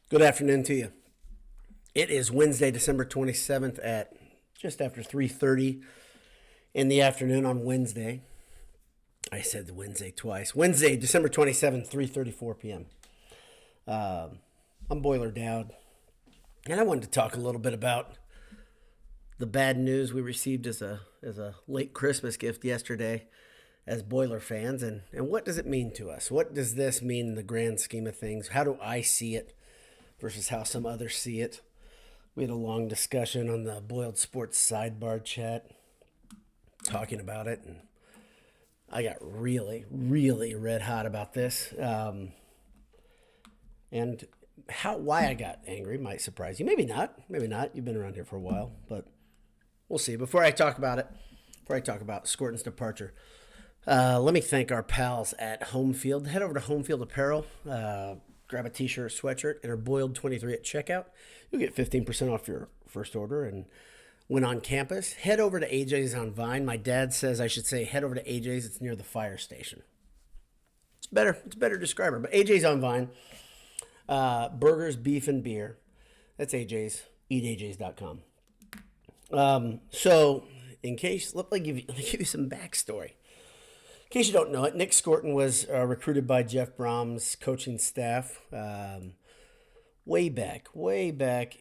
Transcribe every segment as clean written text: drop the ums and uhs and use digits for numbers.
Good afternoon to you. It is Wednesday, December 27th at just after 3:30 in the afternoon on Wednesday. I said Wednesday twice. Wednesday, December 27th, 3:34 p.m. I'm Boiler Dowd, and I wanted to talk a little bit about the bad news we received as a late Christmas gift yesterday as Boiler fans, and what does it mean to us? What does this mean in the grand scheme of things? How do I see it versus how some others see it? We had a long discussion on the Boiled Sports sidebar chat talking about it, and I got really, really red hot about this. And why I got angry might surprise you. Maybe not. Maybe not. You've been around here for a while, but we'll see. Before I talk about Scourton's departure, let me thank our pals at Home Field. Head over to Home Field Apparel. Grab a t-shirt, sweatshirt, and our Boiled 23 at checkout. You'll get 15% off your first order. And when on campus, head over to AJ's on Vine. My dad says I should say head over to AJ's. It's near the fire station. It's better. It's a better describer. But AJ's on Vine. Burgers, beef, and beer. That's AJ's. EatAJ's.com. So, in case, let me give you some backstory. In case you don't know it, Nic Scourton was recruited by Jeff Brom's coaching staff way back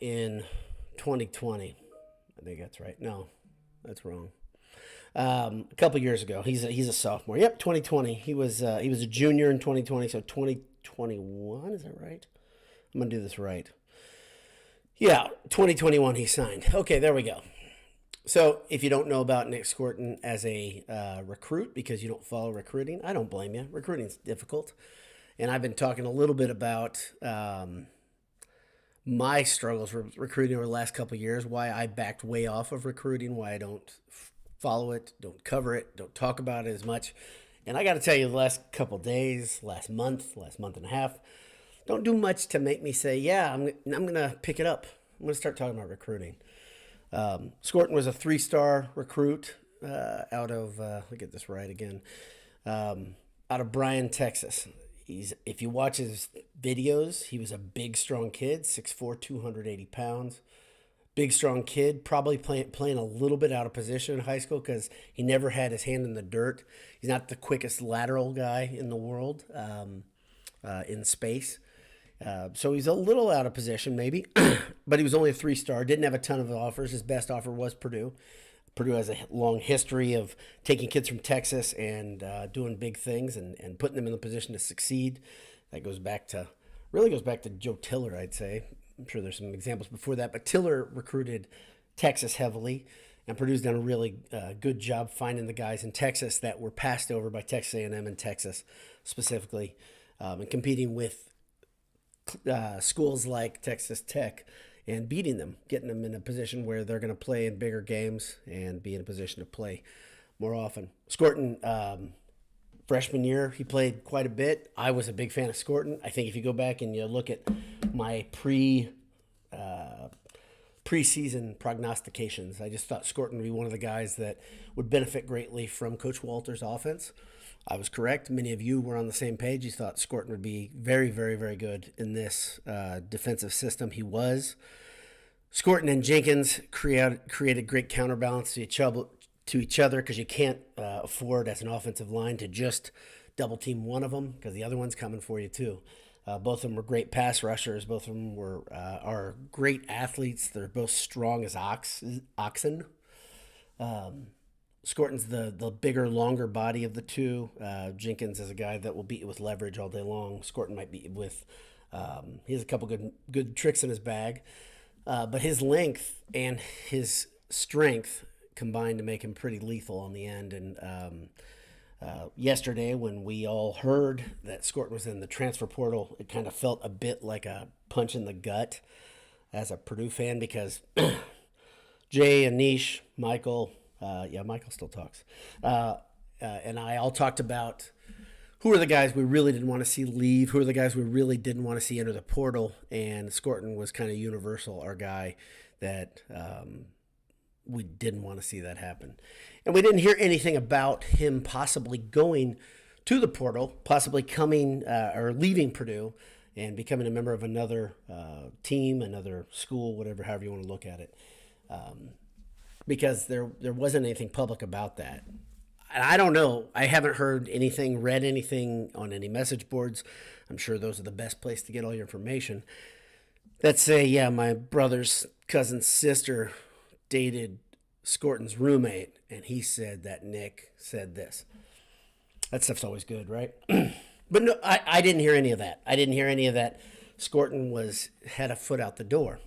in 2020. I think that's right. No, that's wrong. A couple years ago. He's a sophomore. Yep, 2020. He was a junior in 2020, so 2021, is that right? I'm going to do this right. Yeah, 2021 he signed. Okay, there we go. So if you don't know about Nic Scourton as a recruit because you don't follow recruiting, I don't blame you. Recruiting's difficult. And I've been talking a little bit about my struggles with recruiting over the last couple of years, why I backed way off of recruiting, why I don't follow it, don't cover it, don't talk about it as much. And I got to tell you, the last couple of days, last month and a half, don't do much to make me say, yeah, I'm going to pick it up. I'm going to start talking about recruiting. Scourton was a 3-star recruit out of, let me get this right again, out of Bryan, Texas. If you watch his videos, he was a big, strong kid, 6'4", 280 pounds. Big, strong kid, probably playing a little bit out of position in high school because he never had his hand in the dirt. He's not the quickest lateral guy in the world in space. So he's a little out of position maybe, but he was only a 3-star, didn't have a ton of offers. His best offer was Purdue. Purdue has a long history of taking kids from Texas and doing big things and putting them in the position to succeed. That goes back to Joe Tiller, I'd say. I'm sure there's some examples before that, but Tiller recruited Texas heavily, and Purdue's done a really good job finding the guys in Texas that were passed over by Texas A&M and Texas specifically, and competing with schools like Texas Tech and beating them, getting them in a position where they're going to play in bigger games and be in a position to play more often. Scourton, freshman year, he played quite a bit. I was a big fan of Scourton. I think if you go back and you look at my preseason prognostications, I just thought Scourton would be one of the guys that would benefit greatly from Coach Walter's offense. I was correct. Many of you were on the same page. You thought Scourton would be very, very, very good in this defensive system. He was. Scourton and Jenkins created great counterbalance to each other because you can't afford as an offensive line to just double team one of them because the other one's coming for you too. Both of them were great pass rushers. Both of them are great athletes. They're both strong as oxen. Scourton's the bigger, longer body of the two. Jenkins is a guy that will beat you with leverage all day long. Scourton might beat you with, he has a couple good tricks in his bag. But his length and his strength combined to make him pretty lethal on the end. And yesterday when we all heard that Scourton was in the transfer portal, it kind of felt a bit like a punch in the gut as a Purdue fan because Jay, Anish, Michael, Michael still talks. And I all talked about who are the guys we really didn't want to see leave, who are the guys we really didn't want to see enter the portal, and Scourton was kind of universal, our guy that we didn't want to see that happen. And we didn't hear anything about him possibly going to the portal, possibly coming or leaving Purdue and becoming a member of another team, another school, whatever, however you want to look at it, because there wasn't anything public about that. And I don't know. I haven't heard anything, read anything on any message boards. I'm sure those are the best place to get all your information. That say, yeah, my brother's cousin's sister dated Scourton's roommate, and he said that Nick said this. That stuff's always good, right? But no, I didn't hear any of that. I didn't hear any of that. Scourton had a foot out the door.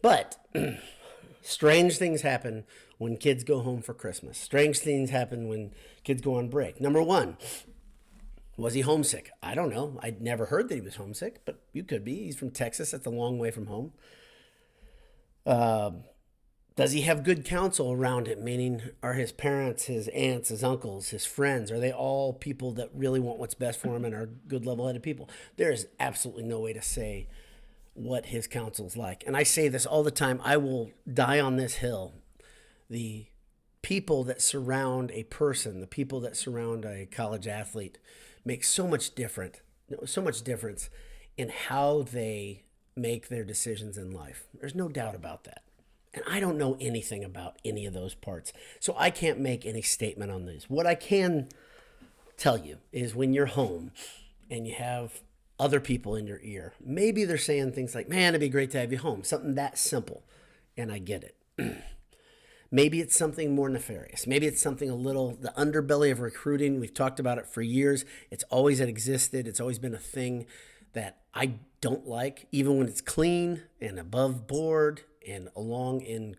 But strange things happen when kids go home for Christmas. Strange things happen when kids go on break. Number one, was he homesick? I don't know. I'd never heard that he was homesick, but you could be. He's from Texas. That's a long way from home. Does he have good counsel around him? Meaning, are his parents, his aunts, his uncles, his friends, are they all people that really want what's best for him and are good level-headed people? There is absolutely no way to say what his counsel's like. And I say this all the time. I will die on this hill. The people that surround a person, the people that surround a college athlete make so much difference in how they make their decisions in life. There's no doubt about that. And I don't know anything about any of those parts. So I can't make any statement on these. What I can tell you is when you're home and you have other people in your ear, maybe they're saying things like, man, it'd be great to have you home. Something that simple. And I get it. Maybe it's something more nefarious. Maybe it's something a little, the underbelly of recruiting. We've talked about it for years. It's always existed. It's always been a thing that I don't like, even when it's clean and above board and along in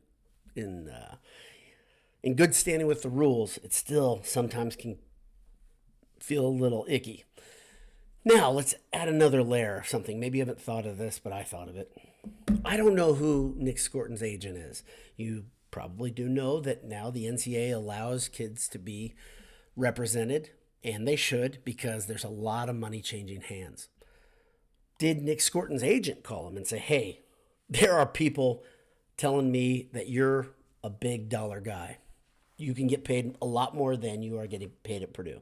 good standing with the rules. It still sometimes can feel a little icky. Now, let's add another layer of something. Maybe you haven't thought of this, but I thought of it. I don't know who Nic Scourton's agent is. You probably do know that now the NCAA allows kids to be represented, and they should, because there's a lot of money changing hands. Did Nic Scourton's agent call him and say, hey, there are people telling me that you're a big dollar guy. You can get paid a lot more than you are getting paid at Purdue.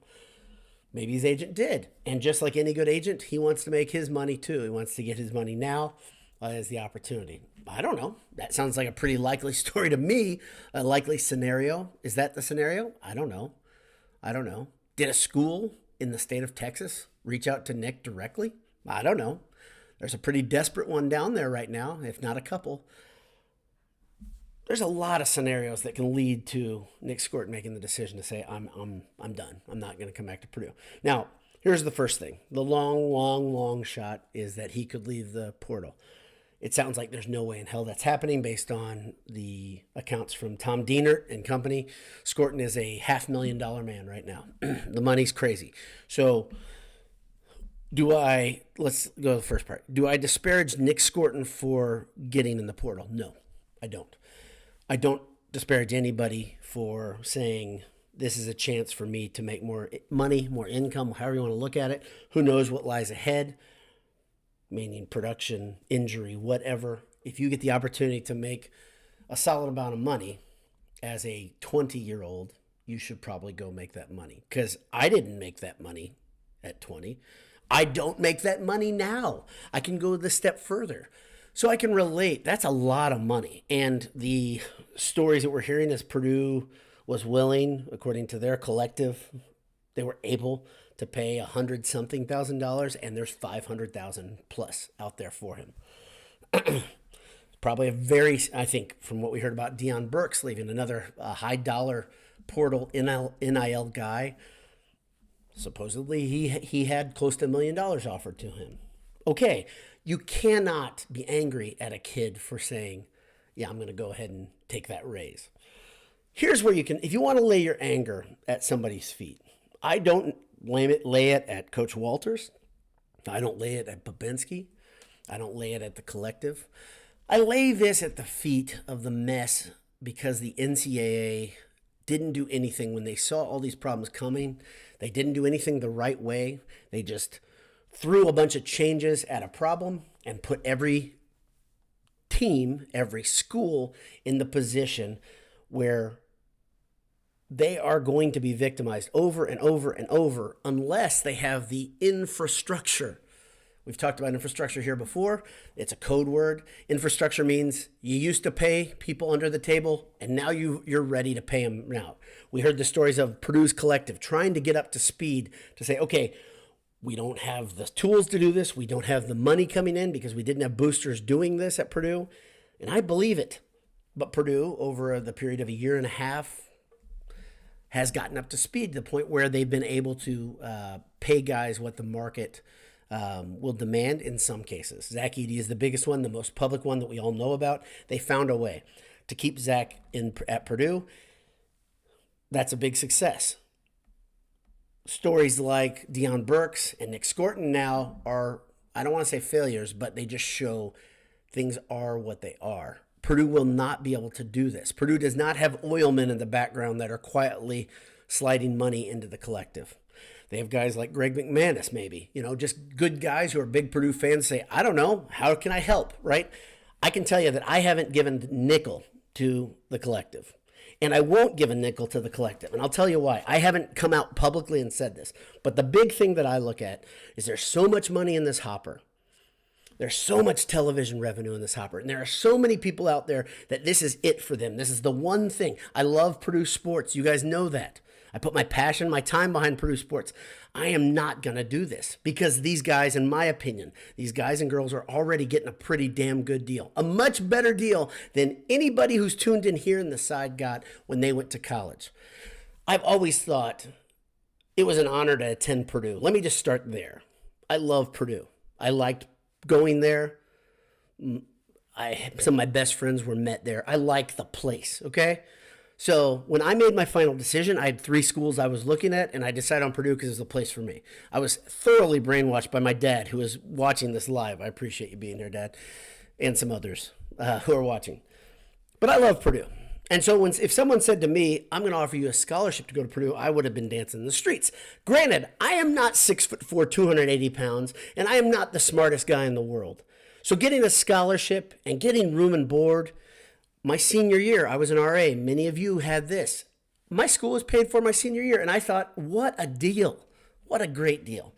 Maybe his agent did. And just like any good agent, he wants to make his money too. He wants to get his money now as the opportunity. I don't know. That sounds like a pretty likely story to me. A likely scenario. Is that the scenario? I don't know. Did a school in the state of Texas reach out to Nick directly? I don't know. There's a pretty desperate one down there right now, if not a couple. There's a lot of scenarios that can lead to Nic Scourton making the decision to say, I'm done. I'm not going to come back to Purdue. Now, here's the first thing. The long shot is that he could leave the portal. It sounds like there's no way in hell that's happening based on the accounts from Tom Dienert and company. Scourton is a $500,000 man right now. The money's crazy. So let's go to the first part. Do I disparage Nic Scourton for getting in the portal? No, I don't. I don't disparage anybody for saying this is a chance for me to make more money, more income, however you want to look at it. Who knows what lies ahead, meaning production, injury, whatever. If you get the opportunity to make a solid amount of money as a 20-year-old, you should probably go make that money. Because I didn't make that money at 20. I don't make that money now. I can go the step further. So I can relate. That's a lot of money. And the stories that we're hearing is Purdue was willing, according to their collective, they were able to pay $100,000, and there's $500,000 plus out there for him. Probably I think from what we heard about Deion Burks leaving, another high dollar portal NIL guy. Supposedly he had close to $1 million offered to him. Okay, you cannot be angry at a kid for saying, yeah, I'm going to go ahead and take that raise. Here's where you can, if you want to lay your anger at somebody's feet, I don't lay it at Coach Walters. I don't lay it at Babinski. I don't lay it at the collective. I lay this at the feet of the mess because the NCAA didn't do anything when they saw all these problems coming. They didn't do anything the right way. They just threw a bunch of changes at a problem and put every team, every school in the position where they are going to be victimized over and over and over unless they have the infrastructure, We've talked about infrastructure here before. It's a code word. Infrastructure means you used to pay people under the table, and now you're ready to pay them now. We heard the stories of Purdue's collective trying to get up to speed to say, okay, we don't have the tools to do this. We don't have the money coming in because we didn't have boosters doing this at Purdue. And I believe it. But Purdue, over the period of a year and a half, has gotten up to speed to the point where they've been able to pay guys what the market will demand in some cases. Zach Edey is the biggest one, the most public one that we all know about. They found a way to keep Zach at Purdue. That's a big success. Stories like Deion Burks and Nic Scourton now are, I don't want to say failures, but they just show things are what they are. Purdue will not be able to do this. Purdue does not have oilmen in the background that are quietly sliding money into the collective. They have guys like Greg McManus, maybe, just good guys who are big Purdue fans say, I don't know, how can I help, right? I can tell you that I haven't given nickel to the collective, and I won't give a nickel to the collective, and I'll tell you why. I haven't come out publicly and said this, but the big thing that I look at is there's so much money in this hopper. There's so much television revenue in this hopper, and there are so many people out there that this is it for them. This is the one thing. I love Purdue sports. You guys know that. I put my passion, my time behind Purdue sports. I am not going to do this because these guys, in my opinion, these guys and girls are already getting a pretty damn good deal. A much better deal than anybody who's tuned in here in the side got when they went to college. I've always thought it was an honor to attend Purdue. Let me just start there. I love Purdue. I liked going there. Some of my best friends were met there. I like the place, okay? So when I made my final decision, I had 3 schools I was looking at, and I decided on Purdue because it was the place for me. I was thoroughly brainwashed by my dad, who is watching this live. I appreciate you being here, Dad, and some others who are watching. But I love Purdue. And so if someone said to me, I'm going to offer you a scholarship to go to Purdue, I would have been dancing in the streets. Granted, I am not 6'4", 280 pounds, and I am not the smartest guy in the world. So getting a scholarship and getting room and board, my senior year, I was an RA. Many of you had this. My school was paid for my senior year, and I thought, what a deal. What a great deal.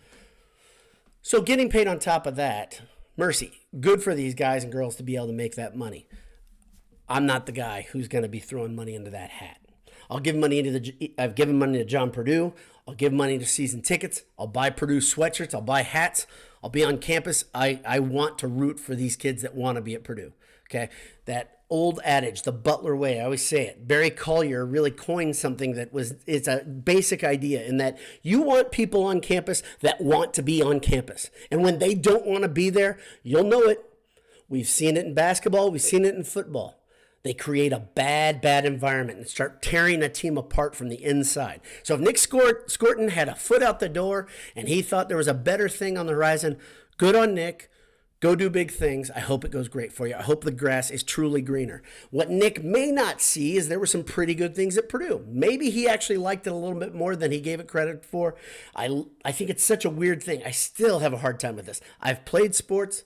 So getting paid on top of that, mercy, good for these guys and girls to be able to make that money. I'm not the guy who's going to be throwing money into that hat. I've given money to John Purdue. I'll give money to season tickets. I'll buy Purdue sweatshirts. I'll buy hats. I'll be on campus. I want to root for these kids that want to be at Purdue. Okay, that old adage, the Butler way, I always say it. Barry Collier really coined something it's a basic idea in that you want people on campus that want to be on campus. And when they don't want to be there, you'll know it. We've seen it in basketball. We've seen it in football. They create a bad environment and start tearing a team apart from the inside. So if Nic Scourton had a foot out the door and he thought there was a better thing on the horizon, good on Nick. Go do big things. I hope it goes great for you. I hope the grass is truly greener. What Nick may not see is there were some pretty good things at Purdue. Maybe he actually liked it a little bit more than he gave it credit for. I think it's such a weird thing. I still have a hard time with this. I've played sports.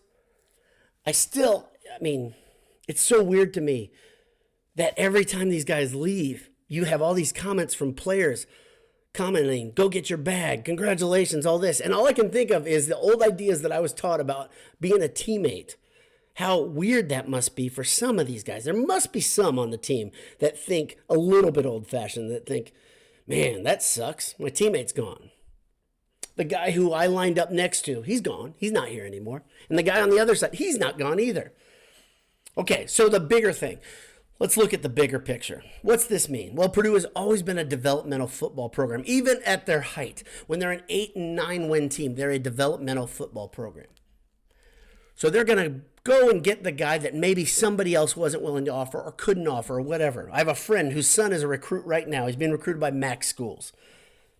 It's so weird to me that every time these guys leave, you have all these comments from players commenting, go get your bag, congratulations, all this. And all I can think of is the old ideas that I was taught about being a teammate. How weird that must be for some of these guys. There must be some on the team that think a little bit old-fashioned, that think, man, that sucks. My teammate's gone. The guy who I lined up next to, he's gone. He's not here anymore. And the guy on the other side, he's not gone either. Okay, so the bigger thing. Let's look at the bigger picture. What's this mean? Well, Purdue has always been a developmental football program. Even at their height, when they're an 8 and 9 win team, they're a developmental football program. So they're going to go and get the guy that maybe somebody else wasn't willing to offer or couldn't offer or whatever. I have a friend whose son is a recruit right now. He's being recruited by Mac schools.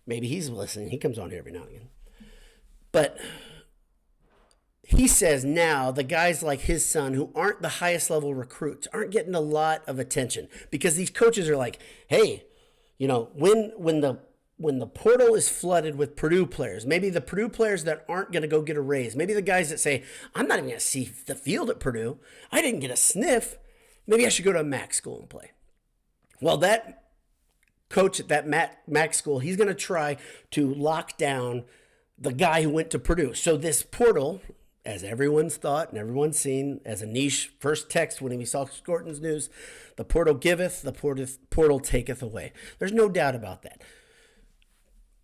Maybe he's listening. He comes on here every now and again. But he says now the guys like his son who aren't the highest level recruits aren't getting a lot of attention because these coaches are like, hey, when the portal is flooded with Purdue players, maybe the Purdue players that aren't going to go get a raise, maybe the guys that say, I'm not even going to see the field at Purdue, I didn't get a sniff, maybe I should go to a MAC school and play. Well, that coach at that MAC school, he's going to try to lock down the guy who went to Purdue. So this portal as everyone's thought and everyone's seen, as Anish first text when we saw Scourton's news, the portal giveth, the portal taketh away. There's no doubt about that.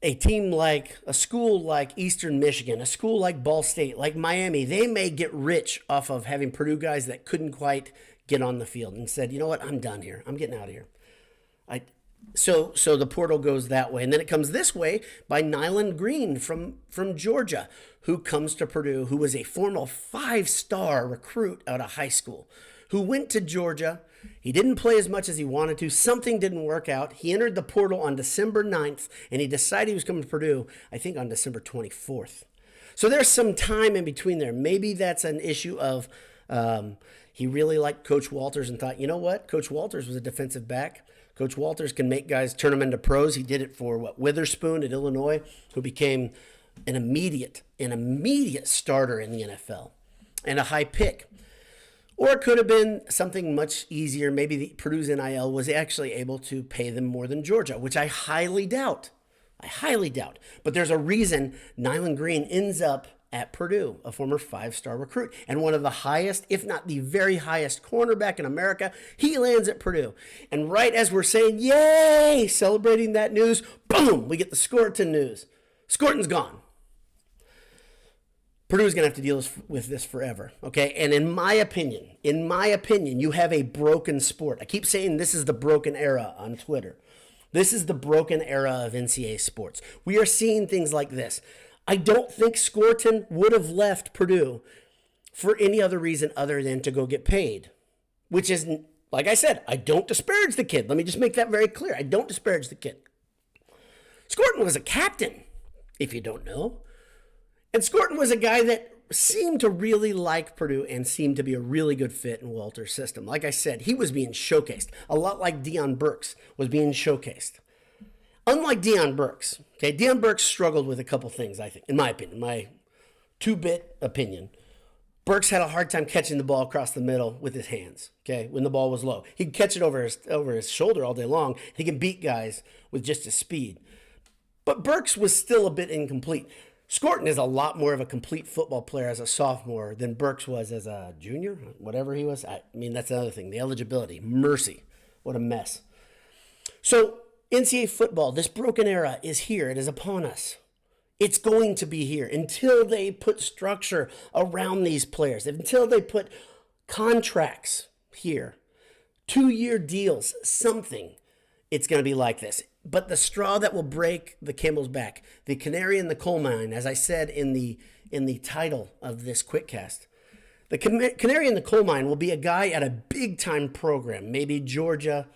A school like Eastern Michigan, a school like Ball State, like Miami, they may get rich off of having Purdue guys that couldn't quite get on the field and said, you know what, I'm done here. I'm getting out of here. So the portal goes that way. And then it comes this way by Nyland Green from Georgia, who comes to Purdue, who was a former 5-star recruit out of high school, who went to Georgia. He didn't play as much as he wanted to. Something didn't work out. He entered the portal on December 9th, and he decided he was coming to Purdue, I think, on December 24th. So there's some time in between there. Maybe that's an issue of he really liked Coach Walters and thought, you know what? Coach Walters was a defensive back. Coach Walters can make guys turn them into pros. He did it for Witherspoon at Illinois, who became an immediate starter in the NFL and a high pick. Or it could have been something much easier. Maybe Purdue's NIL was actually able to pay them more than Georgia, which I highly doubt. But there's a reason Nyland Green ends up at Purdue, a former 5-star recruit, and one of the highest, if not the very highest cornerback in America. He lands at Purdue. And right as we're saying, yay, celebrating that news, boom, we get the Scourton news. Scourton's gone. Purdue's going to have to deal with this forever, okay? And in my opinion, you have a broken sport. I keep saying this is the broken era on Twitter. This is the broken era of NCAA sports. We are seeing things like this. I don't think Scourton would have left Purdue for any other reason other than to go get paid, which is, like I said, I don't disparage the kid. Let me just make that very clear. I don't disparage the kid. Scourton was a captain, if you don't know. And Scourton was a guy that seemed to really like Purdue and seemed to be a really good fit in Walter's system. Like I said, he was being showcased, a lot like Deion Burks was being showcased. Unlike Deion Burks, okay, Deion Burks struggled with a couple things, I think, in my opinion, my 2-bit opinion. Burks had a hard time catching the ball across the middle with his hands, okay, when the ball was low. He'd catch it over his shoulder all day long. He could beat guys with just his speed. But Burks was still a bit incomplete. Scourton is a lot more of a complete football player as a sophomore than Burks was as a junior, whatever he was. I mean, that's another thing, the eligibility. Mercy. What a mess. So NCAA football, this broken era is here. It is upon us. It's going to be here until they put structure around these players, until they put contracts here, 2-year deals, something. It's going to be like this. But the straw that will break the camel's back, the canary in the coal mine, as I said in the title of this QuickCast, the canary in the coal mine will be a guy at a big-time program, maybe Georgia,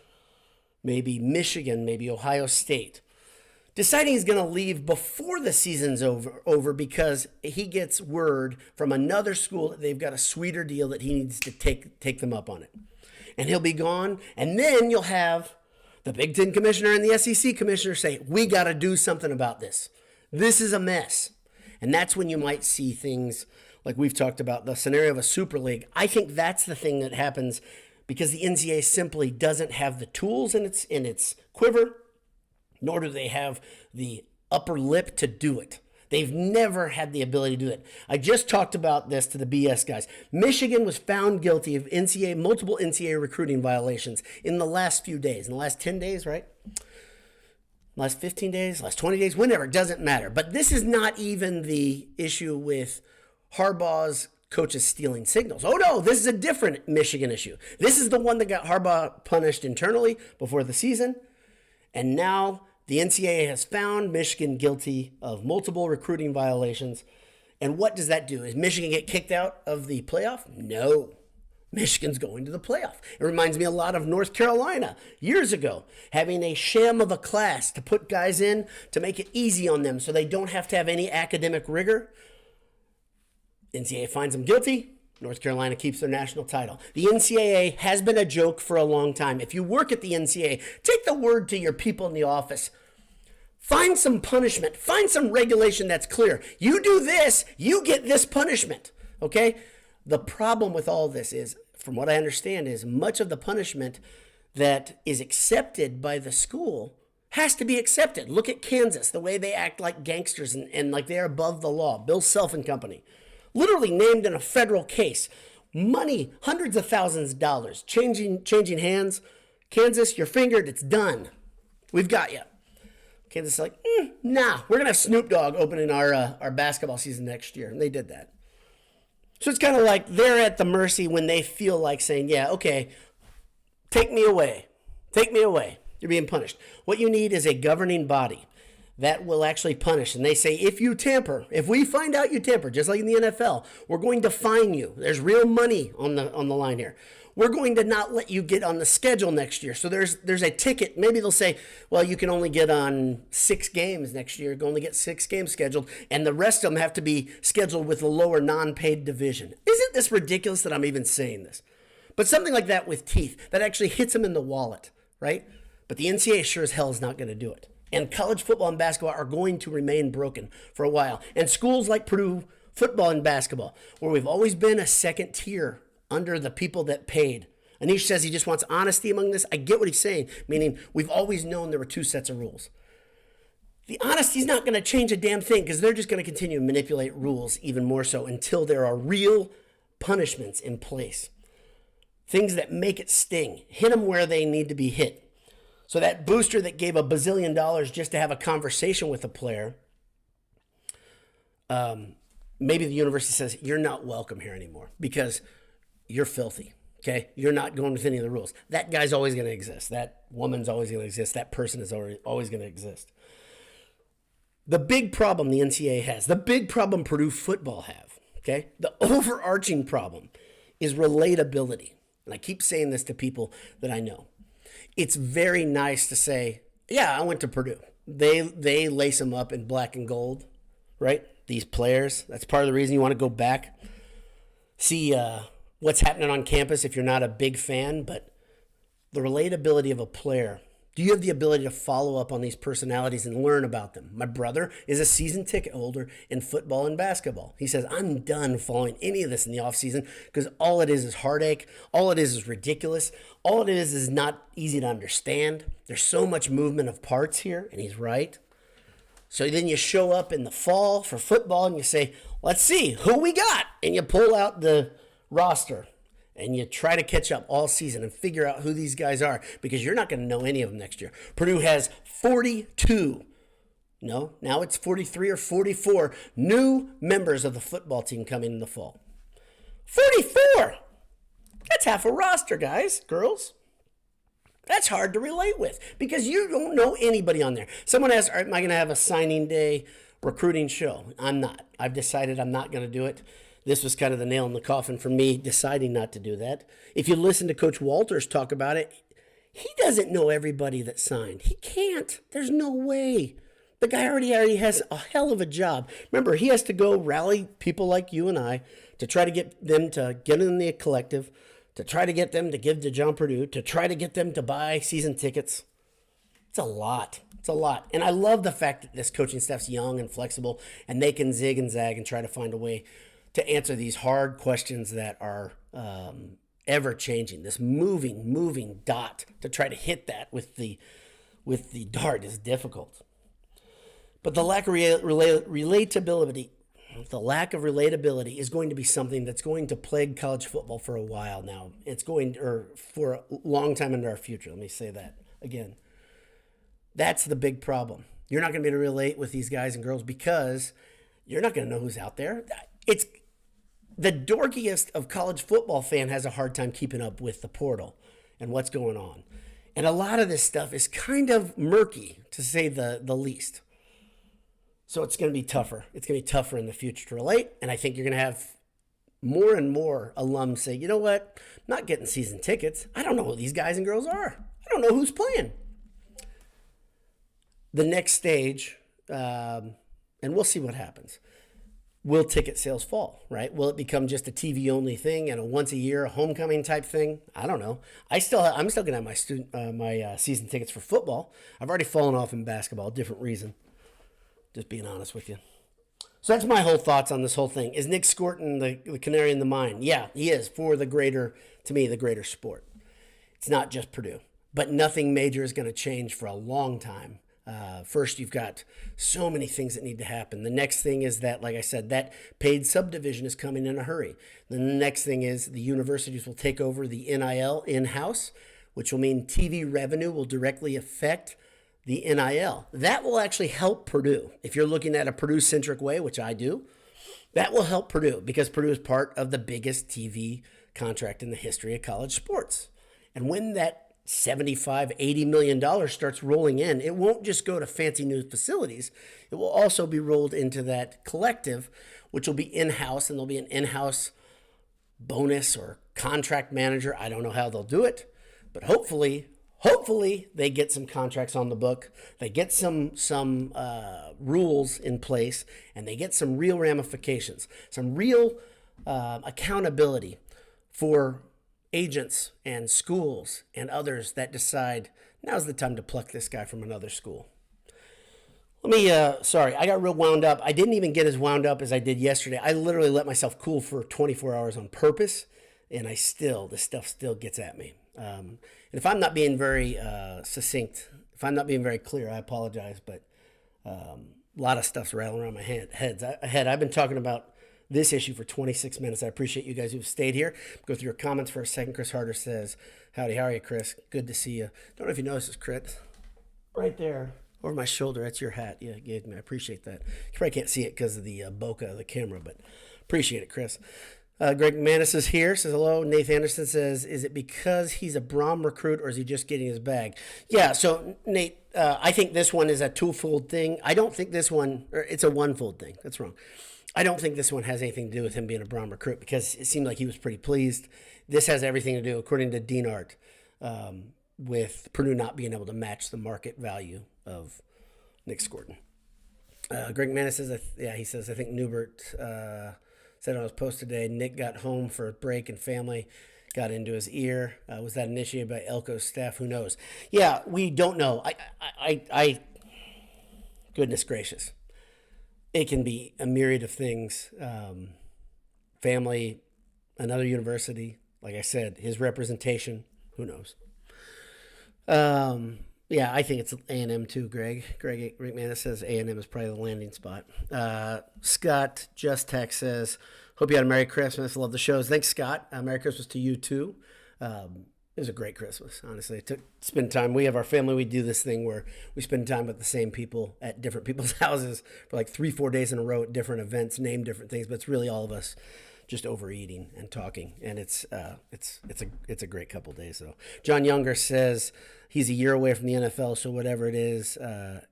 maybe Michigan, maybe Ohio State, deciding he's going to leave before the season's over because he gets word from another school that they've got a sweeter deal that he needs to take them up on it. And he'll be gone, and then you'll have the Big Ten commissioner and the SEC commissioner say, we got to do something about this. This is a mess. And that's when you might see things like we've talked about, the scenario of a super league. I think that's the thing that happens because the NCAA simply doesn't have the tools in its quiver, nor do they have the upper lip to do it. They've never had the ability to do it. I just talked about this to the BS guys. Michigan was found guilty of multiple NCAA recruiting violations in the last few days, in the last 10 days, right? Last 15 days, last 20 days, whenever, it doesn't matter. But this is not even the issue with Harbaugh's coaches stealing signals. Oh no, this is a different Michigan issue. This is the one that got Harbaugh punished internally before the season. And now the NCAA has found Michigan guilty of multiple recruiting violations. And what does that do? Is Michigan get kicked out of the playoff? No. Michigan's going to the playoff. It reminds me a lot of North Carolina years ago, having a sham of a class to put guys in to make it easy on them so they don't have to have any academic rigor. NCAA finds them guilty. North Carolina keeps their national title. The NCAA has been a joke for a long time. If you work at the NCAA, take the word to your people in the office. Find some punishment. Find some regulation that's clear. You do this, you get this punishment. Okay? The problem with all this is, from what I understand, is much of the punishment that is accepted by the school has to be accepted. Look at Kansas, the way they act like gangsters and like they're above the law. Bill Self and company. Literally named in a federal case. Money, hundreds of thousands of dollars, changing hands. Kansas, you're fingered. It's done. We've got you. Kansas is like, nah, we're going to have Snoop Dogg opening our basketball season next year. And they did that. So it's kind of like they're at the mercy when they feel like saying, yeah, okay, take me away. Take me away. You're being punished. What you need is a governing body that will actually punish. And they say, if you tamper, if we find out you tamper, just like in the NFL, we're going to fine you. There's real money on the line here. We're going to not let you get on the schedule next year. So there's a ticket. Maybe they'll say, well, you can only get on 6 games next year. You can only get 6 games scheduled. And the rest of them have to be scheduled with a lower non-paid division. Isn't this ridiculous that I'm even saying this? But something like that with teeth, that actually hits them in the wallet, right? But the NCAA sure as hell is not going to do it. And college football and basketball are going to remain broken for a while. And schools like Purdue football and basketball, where we've always been a second tier under the people that paid. Anish says he just wants honesty among this. I get what he's saying, meaning we've always known there were 2 sets of rules. The honesty is not going to change a damn thing because they're just going to continue to manipulate rules even more so until there are real punishments in place. Things that make it sting. Hit them where they need to be hit. So that booster that gave $1 bazillion just to have a conversation with a player, maybe the university says, you're not welcome here anymore because you're filthy, okay? You're not going with any of the rules. That guy's always going to exist. That woman's always going to exist. That person is always going to exist. The big problem the NCAA has, the big problem Purdue football have, okay? The overarching problem is relatability. And I keep saying this to people that I know. It's very nice to say, yeah, I went to Purdue. They lace them up in black and gold, right? These players. That's part of the reason you want to go back, see what's happening on campus if you're not a big fan. But the relatability of a player. Do you have the ability to follow up on these personalities and learn about them? My brother is a season ticket holder in football and basketball. He says, I'm done following any of this in the offseason because all it is heartache. All it is ridiculous. All it is not easy to understand. There's so much movement of parts here, and he's right. So then you show up in the fall for football and you say, let's see who we got. And you pull out the roster. And you try to catch up all season and figure out who these guys are because you're not going to know any of them next year. Purdue has 42. No, now it's 43 or 44 new members of the football team coming in the fall. 44! That's half a roster, guys, girls. That's hard to relate with because you don't know anybody on there. Someone asks, am I going to have a signing day recruiting show? I'm not. I've decided I'm not going to do it. This was kind of the nail in the coffin for me deciding not to do that. If you listen to Coach Walters talk about it, he doesn't know everybody that signed. He can't. There's no way. The guy already has a hell of a job. Remember, he has to go rally people like you and I to try to get them to get in the collective, to try to get them to give to John Purdue, to try to get them to buy season tickets. It's a lot. It's a lot. And I love the fact that this coaching staff's young and flexible, and they can zig and zag and try to find a way to answer these hard questions that are ever changing. This moving dot to try to hit that with the dart is difficult. But the lack of relatability is going to be something that's going to plague college football for a while now. It's going, or for a long time into our future. Let me say that again. That's the big problem. You're not going to be able to relate with these guys and girls because you're not going to know who's out there. It's the dorkiest of college football fan has a hard time keeping up with the portal and what's going on. And a lot of this stuff is kind of murky, to say the least. So it's going to be tougher. It's going to be tougher in the future to relate. And I think you're going to have more and more alums say, you know what? I'm not getting season tickets. I don't know who these guys and girls are. I don't know who's playing. The next stage, and we'll see what happens. Will ticket sales fall, right? Will it become just a TV-only thing and a once-a-year homecoming type thing? I don't know. I'm still going to have my season tickets for football. I've already fallen off in basketball, different reason. Just being honest with you. So that's my whole thoughts on this whole thing. Is Nic Scourton the canary in the mine? Yeah, he is for the greater sport. It's not just Purdue. But nothing major is going to change for a long time First, you've got so many things that need to happen. The next thing is that, like I said, that paid subdivision is coming in a hurry. Then the next thing is the universities will take over the NIL in-house, which will mean TV revenue will directly affect the NIL. That will actually help Purdue. If you're looking at a Purdue-centric way, which I do, that will help Purdue because Purdue is part of the biggest TV contract in the history of college sports. And when that $75, $80 million starts rolling in, it won't just go to fancy new facilities. It will also be rolled into that collective, which will be in-house, and there'll be an in-house bonus or contract manager. I don't know how they'll do it, but hopefully they get some contracts on the book. They get some rules in place, and they get some real ramifications, some real accountability for agents and schools and others that decide now's the time to pluck this guy from another school. Let me, I got real wound up. I didn't even get as wound up as I did yesterday. I literally let myself cool for 24 hours on purpose, and this stuff still gets at me. And if I'm not being very succinct, if I'm not being very clear, I apologize, but a lot of stuff's rattling around my head. I've been talking about this issue for 26 minutes. I appreciate you guys who've stayed here. Go through your comments for a second. Chris Harder says, howdy, how are you, Chris? Good to see you. Don't know if you noticed this, Chris. Right there over my shoulder. That's your hat you gave me. I appreciate that. You probably can't see it because of the bokeh of the camera, but appreciate it, Chris. Greg Manis is here, says hello. Nathan Anderson says, is it because he's a Brom recruit or is he just getting his bag? Yeah, so Nate, I think this one is a twofold thing. I don't think this one, or it's a one-fold thing. That's wrong. I don't think this one has anything to do with him being a Brom recruit because it seemed like he was pretty pleased. This has everything to do, according to Dean Art, with Purdue not being able to match the market value of Nic Scourton. Greg Manis says, he says, I think Newbert said on his post today, Nick got home for a break and family got into his ear. Was that initiated by Elko's staff? Who knows? Yeah, we don't know. I goodness gracious. It can be a myriad of things. Family, another university, like I said, his representation, who knows? Yeah, I think it's A&M too, Greg. Greg McManus says A&M is probably the landing spot. Scott Just Tech says, hope you had a Merry Christmas. Love the shows. Thanks, Scott. Merry Christmas to you too. It was a great Christmas, honestly. Spend time. We have our family. We do this thing where we spend time with the same people at different people's houses for like 3-4 days in a row at different events, name different things, but it's really all of us just overeating and talking, and it's a great couple days though. John Younger says he's a year away from the NFL, so whatever it is,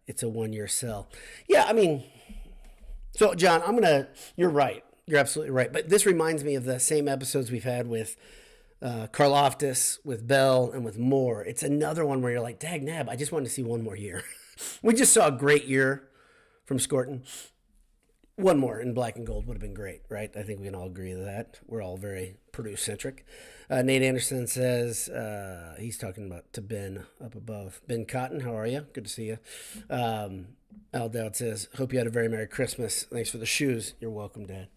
it's a 1-year sell. Yeah, I mean, so John, you're right. You're absolutely right. But this reminds me of the same episodes we've had with Karloftis, with Bell, and with Moore. It's another one where you're like, dag nab, I just wanted to see one more year. We just saw a great year from Scourton. One more in black and gold would have been great, right? I think we can all agree to that. We're all very Purdue-centric. Nate Anderson says, he's talking about to Ben up above. Ben Cotton, how are you? Good to see you. Al Dowd says, hope you had a very Merry Christmas. Thanks for the shoes. You're welcome, Dad.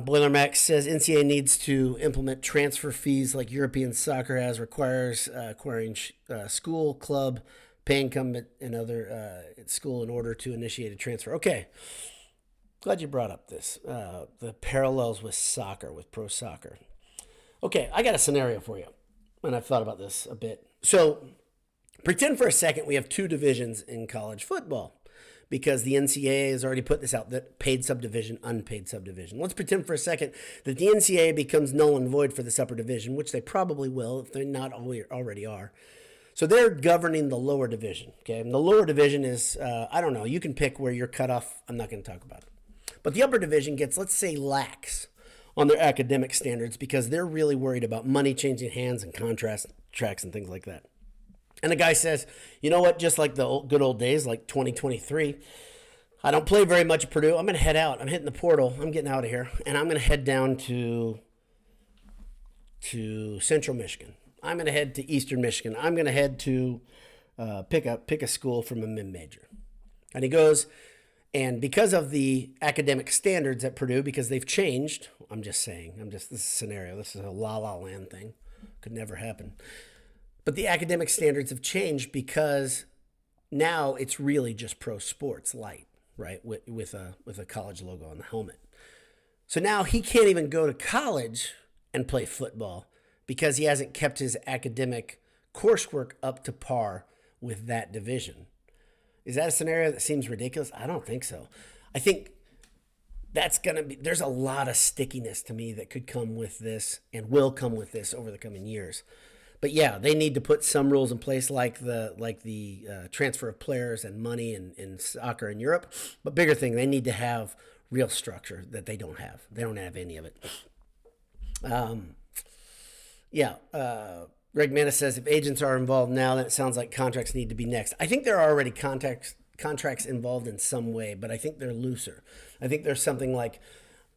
Boiler Max says NCAA needs to implement transfer fees like European soccer has, requires acquiring school, club, pay incumbent, and other school in order to initiate a transfer. Okay. Glad you brought up this. The parallels with soccer, with pro soccer. Okay, I got a scenario for you, and I've thought about this a bit. So pretend for a second we have 2 divisions in college football because the NCAA has already put this out, that paid subdivision, unpaid subdivision. Let's pretend for a second that the NCAA becomes null and void for this upper division, which they probably will if they're not already are. So they're governing the lower division, okay? And the lower division is, I don't know, you can pick where you're cut off. I'm not going to talk about it. But the upper division gets, let's say, lax on their academic standards because they're really worried about money changing hands and contracts and things like that. And the guy says, you know what, just like the good old days, like 2023, I don't play very much at Purdue. I'm going to head out. I'm hitting the portal. I'm getting out of here. And I'm going to head down to Central Michigan. I'm going to head to Eastern Michigan. I'm going to head to pick a school from a mid-major. And he goes, and because of the academic standards at Purdue, because they've changed, this is a scenario. This is a la-la land thing. Could never happen. But the academic standards have changed because Now it's really just pro sports light, right? With a college logo on the helmet. So now he can't even go to college and play football because he hasn't kept his academic coursework up to par with that division. Is that a scenario that seems ridiculous? I don't think so. I think there's a lot of stickiness to me that could come with this and will come with this over the coming years. But yeah, they need to put some rules in place like the transfer of players and money in soccer in Europe. But bigger thing, they need to have real structure that they don't have. They don't have any of it. Greg Manis says, if agents are involved now, then it sounds like contracts need to be next. I think there are already contracts involved in some way, but I think they're looser. I think there's something like,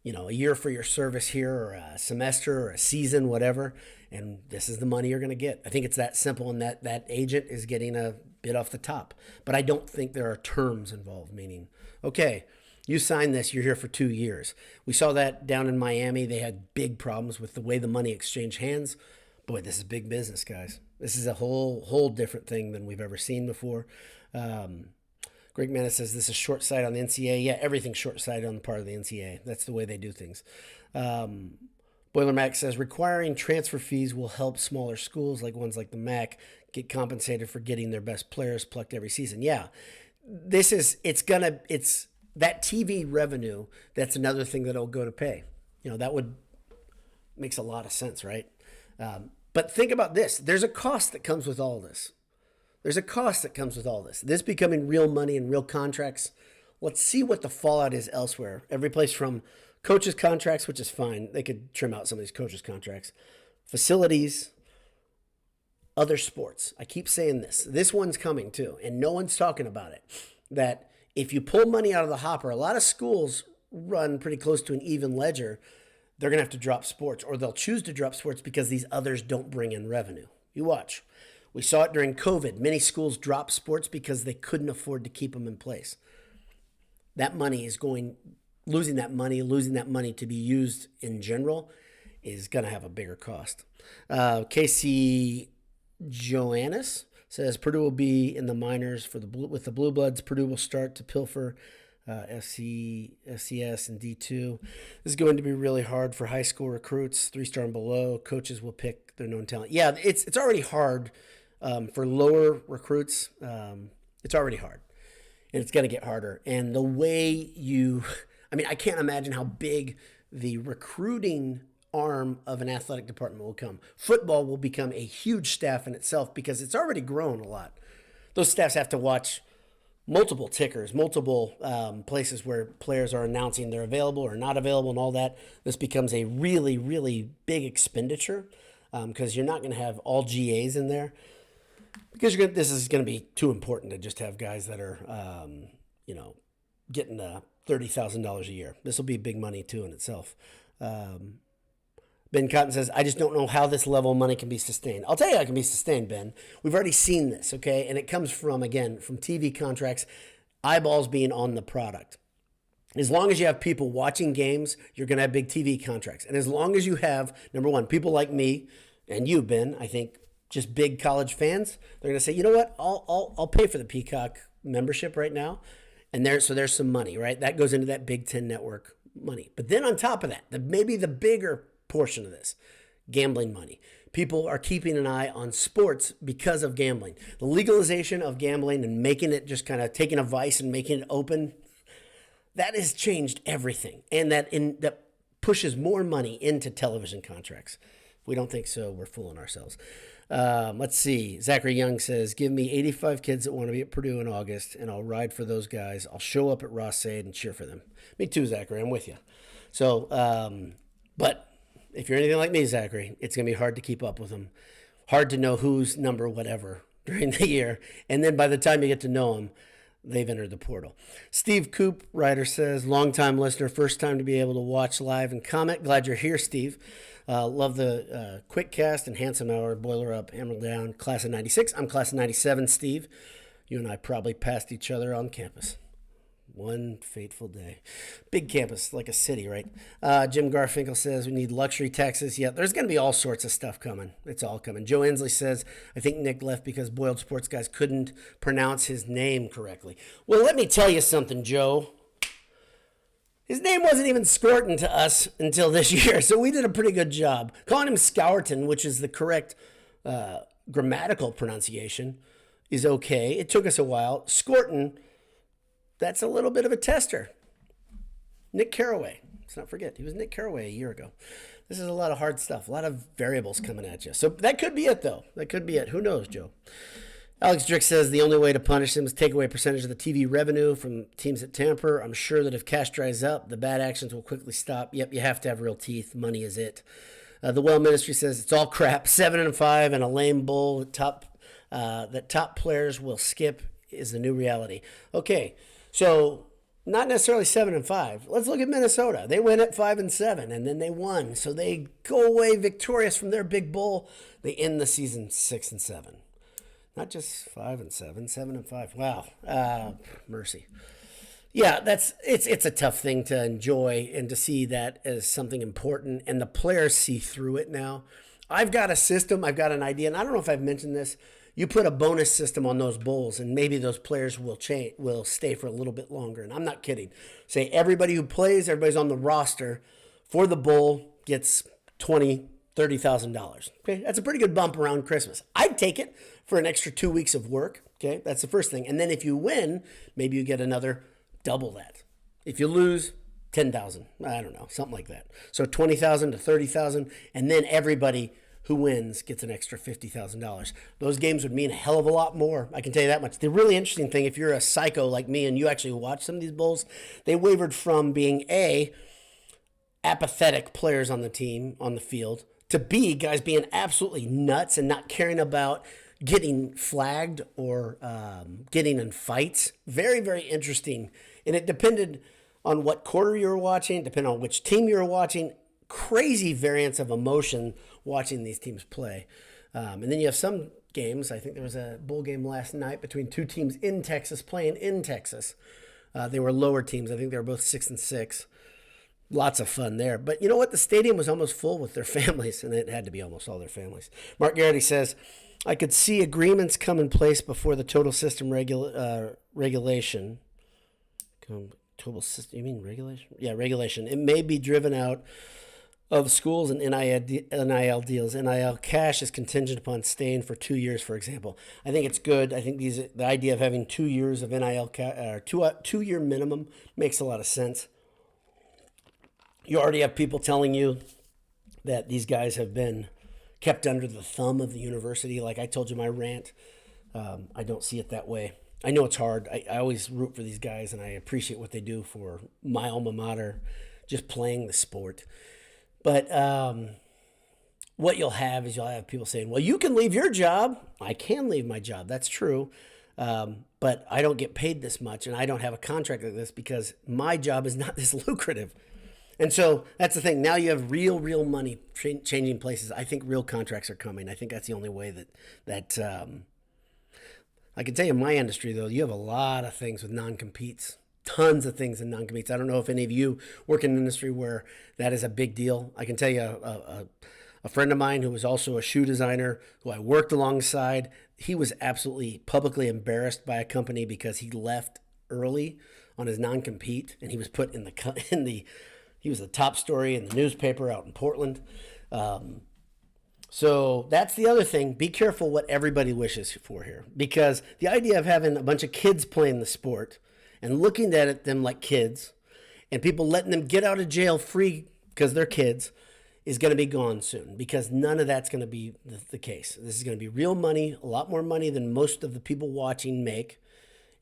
a year for your service here, or a semester, or a season, whatever, and this is the money you're going to get. I think it's that simple, and that agent is getting a bit off the top. But I don't think there are terms involved, meaning, okay, you sign this, you're here for 2 years. We saw that down in Miami. They had big problems with the way the money exchanged hands. Boy, this is big business, guys. This is a whole different thing than we've ever seen before. Greg Manis says this is short-sighted on the NCAA. Yeah, everything's short-sighted on the part of the NCAA. That's the way they do things. Boiler Mac says requiring transfer fees will help smaller schools like ones like the MAC get compensated for getting their best players plucked every season. Yeah, it's that TV revenue. That's another thing that'll go to pay. That makes a lot of sense, right? But think about this. There's a cost that comes with all this. This becoming real money and real contracts. Let's see what the fallout is elsewhere. Every place from coaches' contracts, which is fine. They could trim out some of these coaches' contracts. Facilities, other sports. I keep saying this. This one's coming too, and no one's talking about it. That if you pull money out of the hopper, a lot of schools run pretty close to an even ledger. They're going to have to drop sports, or they'll choose to drop sports because these others don't bring in revenue. You watch. We saw it during COVID. Many schools dropped sports because they couldn't afford to keep them in place. That money is losing that money to be used in general is going to have a bigger cost. Casey Joannis says Purdue will be in the minors with the Blue Bloods. Purdue will start to pilfer FCS, and D2. This is going to be really hard for high school recruits, 3-star and below. Coaches will pick their known talent. Yeah, it's already hard for lower recruits. It's already hard, and it's going to get harder. And the way I can't imagine how big the recruiting arm of an athletic department will come. Football will become a huge staff in itself because it's already grown a lot. Those staffs have to watch multiple tickers, multiple places where players are announcing they're available or not available and all that. This becomes a really, really big expenditure because you're not going to have all GAs in there because this is going to be too important to just have guys that are, getting $30,000 a year. This will be big money too in itself. Ben Cotton says, I just don't know how this level of money can be sustained. I'll tell you how it can be sustained, Ben. We've already seen this, okay? And it comes from TV contracts, eyeballs being on the product. As long as you have people watching games, you're going to have big TV contracts. And as long as you have, number one, people like me and you, Ben, I think just big college fans, they're going to say, you know what, I'll pay for the Peacock membership right now. And there's some money, right? That goes into that Big Ten network money. But then on top of that, maybe the bigger portion of this, gambling money. People are keeping an eye on sports because of gambling. The legalization of gambling and making it just kind of taking a vice and making it open, that has changed everything. And that pushes more money into television contracts. If we don't think so, we're fooling ourselves. Let's see. Zachary Young says, give me 85 kids that want to be at Purdue in August, and I'll ride for those guys. I'll show up at Ross-Ade and cheer for them. Me too, Zachary. I'm with you. So, but if you're anything like me, Zachary, it's going to be hard to keep up with them. Hard to know who's number whatever during the year. And then by the time you get to know them, they've entered the portal. Steve Coop, writer, says, longtime listener, first time to be able to watch live and comment. Glad you're here, Steve. Love the QuickCast and Handsome Hour, Boiler Up, Hammer Down, Class of 96. I'm Class of 97, Steve. You and I probably passed each other on campus. One fateful day. Big campus, like a city, right? Jim Garfinkel says we need luxury taxes. Yeah, there's going to be all sorts of stuff coming. It's all coming. Joe Inslee says, I think Nick left because Boiled Sports guys couldn't pronounce his name correctly. Well, let me tell you something, Joe. His name wasn't even Scourton to us until this year, so we did a pretty good job. Calling him Scourton, which is the correct grammatical pronunciation, is okay. It took us a while. Scourton, that's a little bit of a tester. Nick Carraway. Let's not forget, he was Nick Carraway a year ago. This is a lot of hard stuff, a lot of variables coming at you. So that could be it, though. That could be it. Who knows, Joe? Alex Drick says the only way to punish them is take away a percentage of the TV revenue from teams that tamper. I'm sure that if cash dries up, the bad actions will quickly stop. Yep, you have to have real teeth. Money is it. The Well Ministry says it's all crap. 7-5 and a lame bowl. That top players will skip is the new reality. Okay, so not necessarily 7-5. Let's look at Minnesota. They went at 5-7, and then they won. So they go away victorious from their big bowl. They end the season 6-7. Not just 5-7, 7-5. Wow, mercy. Yeah, it's a tough thing to enjoy and to see that as something important, and the players see through it now. I've got a system, I've got an idea, and I don't know if I've mentioned this. You put a bonus system on those bowls, and maybe those players will stay for a little bit longer. And I'm not kidding. Say everybody who plays, everybody's on the roster for the bowl gets $20,000-$30,000. Okay, that's a pretty good bump around Christmas. I'd take it for an extra 2 weeks of work. Okay, that's the first thing. And then if you win, maybe you get another double that. If you lose, 10,000. I don't know, something like that. So 20,000 to 30,000, and then everybody who wins gets an extra $50,000. Those games would mean a hell of a lot more. I can tell you that much. The really interesting thing, if you're a psycho like me and you actually watch some of these bowls, they wavered from being apathetic players on the team, on the field, to B, guys being absolutely nuts and not caring about getting flagged or getting in fights. Very, very interesting. And it depended on what quarter you were watching, depending on which team you were watching. Crazy variance of emotion watching these teams play. And then you have some games. I think there was a bowl game last night between two teams in Texas playing in Texas. They were lower teams. I think they were both 6-6. Lots of fun there. But you know what? The stadium was almost full with their families, and it had to be almost all their families. Mark Garrity says, I could see agreements come in place before the total system regulation. Total system? You mean regulation? Yeah, regulation. It may be driven out of schools and NIL deals. NIL cash is contingent upon staying for 2 years, for example. I think it's good. I think the idea of having 2 years of NIL, 2-year minimum makes a lot of sense. You already have people telling you that these guys have been kept under the thumb of the university. Like I told you, my rant, I don't see it that way. I know it's hard. I always root for these guys, and I appreciate what they do for my alma mater, just playing the sport. But what you'll have people saying, well, you can leave your job. I can leave my job. That's true. But I don't get paid this much, and I don't have a contract like this because my job is not this lucrative. And so that's the thing. Now you have real money changing places. I think real contracts are coming. I think that's the only way that I can tell you in my industry, though, you have a lot of things with non-competes, tons of things in non-competes. I don't know if any of you work in an industry where that is a big deal. I can tell you a friend of mine who was also a shoe designer who I worked alongside, he was absolutely publicly embarrassed by a company because he left early on his non-compete, and he was put he was the top story in the newspaper out in Portland. So that's the other thing. Be careful what everybody wishes for here, because the idea of having a bunch of kids playing the sport and looking at them like kids and people letting them get out of jail free because they're kids is going to be gone soon, because none of that's going to be the case. This is going to be real money, a lot more money than most of the people watching make.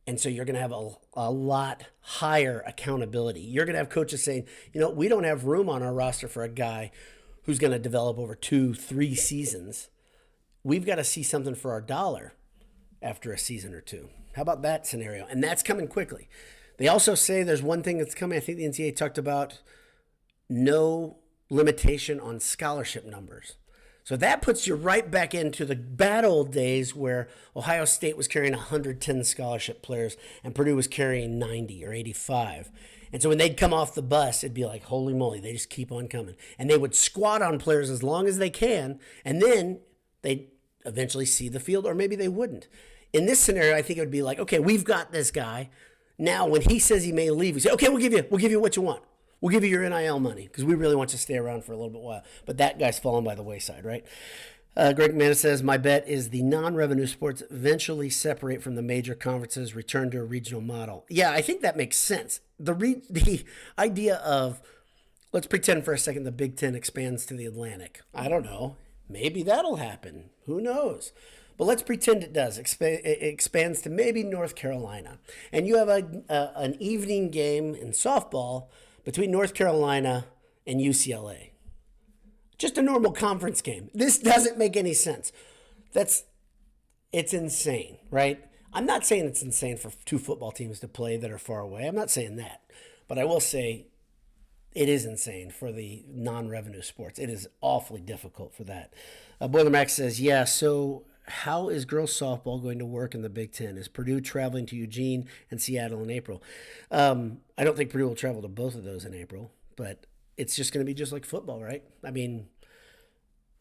And so you're going to have a lot higher accountability. You're going to have coaches saying, we don't have room on our roster for a guy who's going to develop over 2-3 seasons. We've got to see something for our dollar after a season or two. How about that scenario? And that's coming quickly. They also say there's one thing that's coming. I think the NCAA talked about no limitation on scholarship numbers. So that puts you right back into the bad old days where Ohio State was carrying 110 scholarship players and Purdue was carrying 90 or 85. And so when they'd come off the bus, it'd be like, holy moly, they just keep on coming. And they would squat on players as long as they can, and then they'd eventually see the field, or maybe they wouldn't. In this scenario, I think it would be like, okay, we've got this guy. Now, when he says he may leave, we say, okay, we'll give you what you want. We'll give you your NIL money because we really want you to stay around for a little bit while. But that guy's fallen by the wayside, right? Greg Manis says, my bet is the non-revenue sports eventually separate from the major conferences, return to a regional model. Yeah, I think that makes sense. The idea of, let's pretend for a second the Big Ten expands to the Atlantic. I don't know. Maybe that'll happen. Who knows? But let's pretend it does. It expands to maybe North Carolina. And you have an evening game in softball between North Carolina and UCLA. Just a normal conference game. This doesn't make any sense. It's insane, right? I'm not saying it's insane for two football teams to play that are far away. I'm not saying that. But I will say it is insane for the non-revenue sports. It is awfully difficult for that. Boiler Max says, yeah, so how is girls softball going to work in the Big Ten? Is Purdue traveling to Eugene and Seattle in April? I don't think Purdue will travel to both of those in April, but it's just going to be just like football, right? I mean,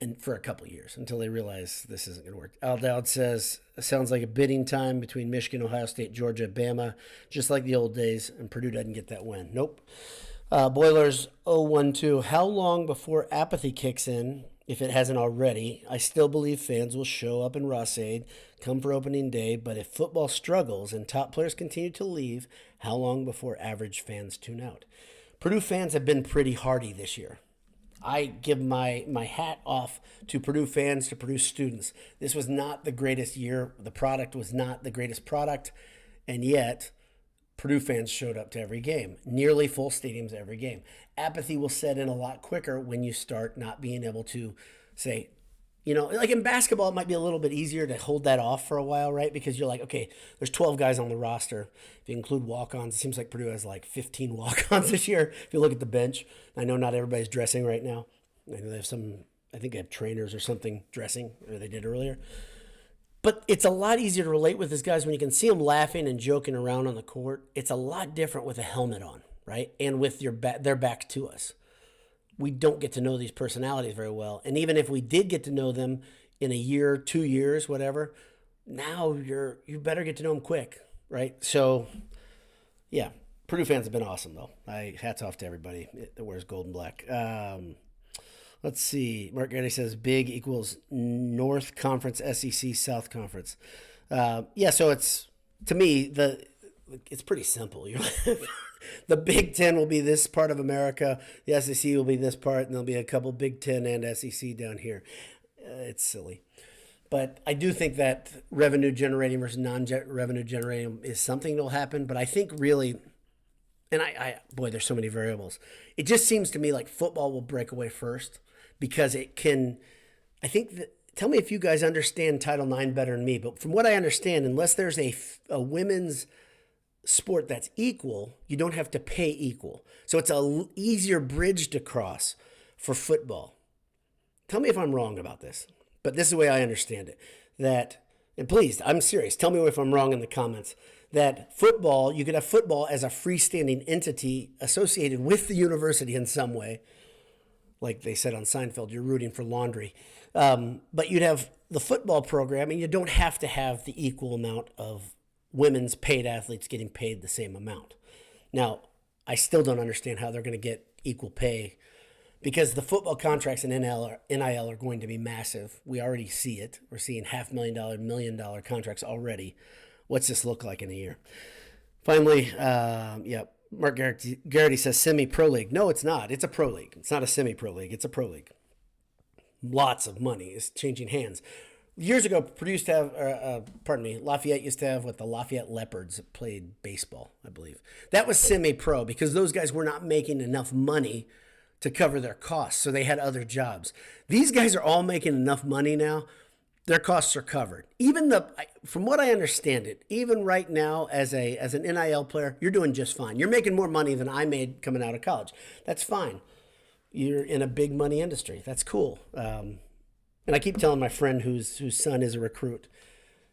and for a couple of years until they realize this isn't going to work. Al Dowd says, sounds like a bidding time between Michigan, Ohio State, Georgia, Bama, just like the old days, and Purdue doesn't get that win. Nope. Boilers 012, how long before apathy kicks in, if it hasn't already? I still believe fans will show up in Ross-Ade, come for opening day, but if football struggles and top players continue to leave, how long before average fans tune out? Purdue fans have been pretty hardy this year. I give my hat off to Purdue fans, to Purdue students. This was not the greatest year. The product was not the greatest product, and yet Purdue fans showed up to every game, nearly full stadiums every game. Apathy will set in a lot quicker when you start not being able to say, like in basketball, it might be a little bit easier to hold that off for a while, right? Because you're like, okay, there's 12 guys on the roster. If you include walk-ons, it seems like Purdue has like 15 walk-ons this year. If you look at the bench, I know not everybody's dressing right now. I know they have I think they have trainers or something dressing, or they did earlier. But it's a lot easier to relate with these guys when you can see them laughing and joking around on the court. It's a lot different with a helmet on, right? And with their back to us. We don't get to know these personalities very well. And even if we did get to know them in a year, 2 years, whatever, now you better get to know them quick, right? So, yeah, Purdue fans have been awesome, though. Hats off to everybody that wears gold and black. Let's see. Mark Getty says big equals North Conference, SEC, South Conference. So it's, to me, it's pretty simple. The Big Ten will be this part of America. The SEC will be this part, and there'll be a couple Big Ten and SEC down here. It's silly. But I do think that revenue generating versus non-revenue generating is something that will happen. But I think really, and there's so many variables. It just seems to me like football will break away first because it can, tell me if you guys understand Title IX better than me. But from what I understand, unless there's a women's sport that's equal, you don't have to pay equal. So it's a easier bridge to cross for football. Tell me if I'm wrong about this, but this is the way I understand it. And please, I'm serious, tell me if I'm wrong in the comments, that football, you could have football as a freestanding entity associated with the university in some way. Like they said on Seinfeld, you're rooting for laundry. But you'd have the football program, and you don't have to have the equal amount of women's paid athletes getting paid the same amount. Now, I still don't understand how they're going to get equal pay because the football contracts in NIL are going to be massive. We already see it. We're seeing $500,000, $1 million contracts already. What's this look like in a year? Finally, Mark Garrity says semi-pro league. No, it's not. It's a pro league. It's not a semi-pro league. It's a pro league. Lots of money is changing hands. Years ago, Purdue used to have, Lafayette used to have the Lafayette Leopards that played baseball, I believe. That was semi-pro because those guys were not making enough money to cover their costs, so they had other jobs. These guys are all making enough money now. Their costs are covered. From what I understand it, even right now as an NIL player, you're doing just fine. You're making more money than I made coming out of college. That's fine. You're in a big money industry. That's cool. And I keep telling my friend whose son is a recruit,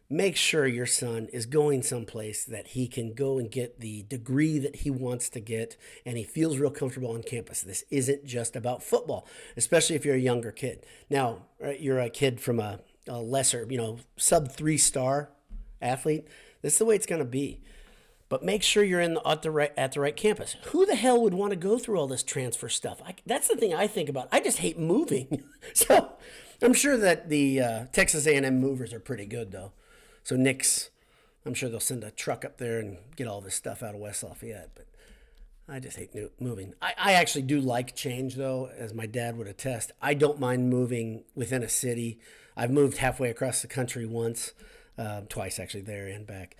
make sure your son is going someplace that he can go and get the degree that he wants to get and he feels real comfortable on campus. This isn't just about football, especially if you're a younger kid. Now, you're a kid from a lesser, sub 3-star athlete. This is the way it's going to be. But make sure you're at the right campus. Who the hell would want to go through all this transfer stuff? That's the thing I think about. I just hate moving. So I'm sure that the Texas A&M movers are pretty good, though. So Nick's, I'm sure they'll send a truck up there and get all this stuff out of West Lafayette. But I just hate moving. I actually do like change, though, as my dad would attest. I don't mind moving within a city. I've moved halfway across the country once, twice actually, there and back.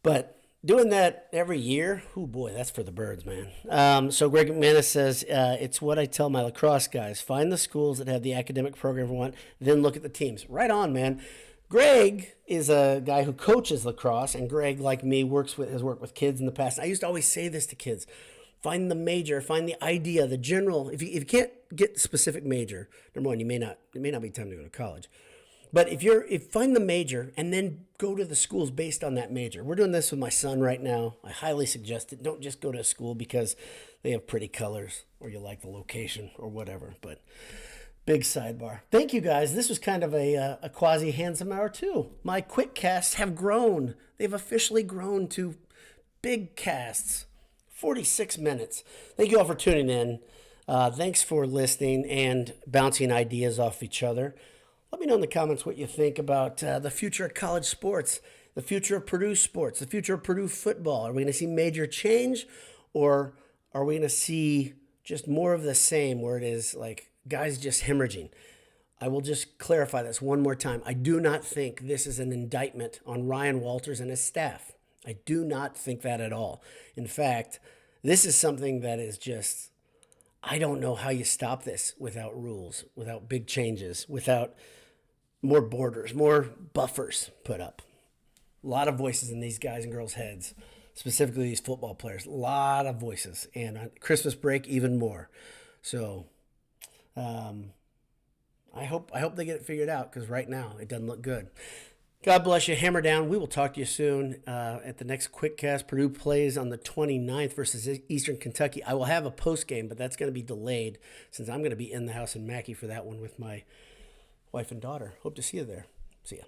But doing that every year, oh boy, that's for the birds, man. So Greg McManus says, it's what I tell my lacrosse guys. Find the schools that have the academic program we want, then look at the teams. Right on, man. Greg is a guy who coaches lacrosse, and Greg, like me, has worked with kids in the past. I used to always say this to kids. Find the major, find the idea, the general. If you can't get the specific major, number one, it may not be time to go to college. But if find the major and then go to the schools based on that major. We're doing this with my son right now. I highly suggest it. Don't just go to a school because they have pretty colors or you like the location or whatever. But big sidebar. Thank you guys. This was kind of a quasi handsome hour too. My QuickCasts have grown. They've officially grown to big casts. 46 minutes. Thank you all for tuning in. Thanks for listening and bouncing ideas off each other. Let me know in the comments what you think about the future of college sports, the future of Purdue sports, the future of Purdue football. Are we going to see major change, or are we going to see just more of the same where it is like guys just hemorrhaging? I will just clarify this one more time. I do not think this is an indictment on Ryan Walters and his staff. I do not think that at all. In fact, this is something that is just, I don't know how you stop this without rules, without big changes, without more borders, more buffers put up. A lot of voices in these guys and girls' heads, specifically these football players. A lot of voices. And on Christmas break, even more. So I hope they get it figured out, because right now it doesn't look good. God bless you. Hammer down. We will talk to you soon at the next QuickCast. Purdue plays on the 29th versus Eastern Kentucky. I will have a post game, but that's going to be delayed since I'm going to be in the house in Mackey for that one with my wife and daughter. Hope to see you there. See ya.